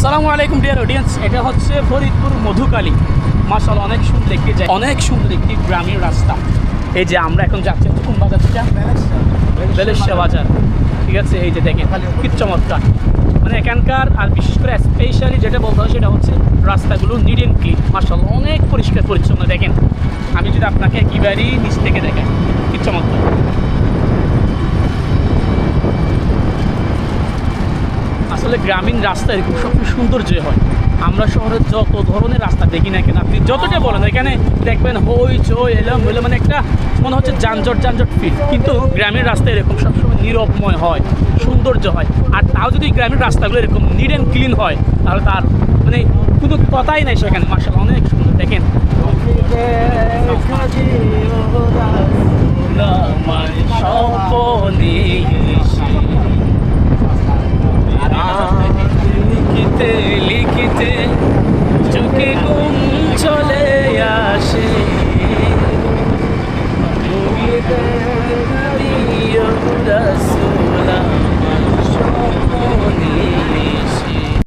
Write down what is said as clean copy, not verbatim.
আসসালামু আলাইকুম dear audience, এটা হচ্ছে ফরিদপুর মধুকালী। মাশাআল্লাহ অনেক সুন্দর একটি জায়গা, অনেক সুন্দর একটি গ্রামীণ রাস্তা। এই যে আমরা এখন যাচ্ছি কোন বাজার থেকে? বেলেশা বাজার। ঠিক আছে, এই যে দেখেন কি চমৎকার, মানে এখানকার আর বিশেষ করে স্পেশালি যেটা বলতে হয় সেটা হচ্ছে রাস্তাগুলো নিট অ্যান্ড ক্লিন। মাশাআল্লাহ অনেক পরিষ্কার পরিচ্ছন্ন। দেখেন আমি যদি আপনাকে একেবারেই নিচ থেকে দেখেন কি চমৎকার। আসলে গ্রামীণ রাস্তা এরকম সবচেয়ে সৌন্দর্য হয়। আমরা শহরের যত ধরনের রাস্তা দেখি না কেন, আপনি যতটা বলেন এখানে দেখবেন হই চই এলাম হইলে, মানে একটা মনে হচ্ছে যানজট ফিল। কিন্তু গ্রামীণ রাস্তা এরকম সবসময় নীরবময় হয়, সৌন্দর্য হয়। আর তাও যদি গ্রামীণ রাস্তাগুলো এরকম নিট অ্যান্ড ক্লিন হয় তাহলে তার মানে কোনো কথাই নাই সেখানে। মাশাআল্লাহ অনেক সুন্দর। দেখেন লিখিতে লিখিতে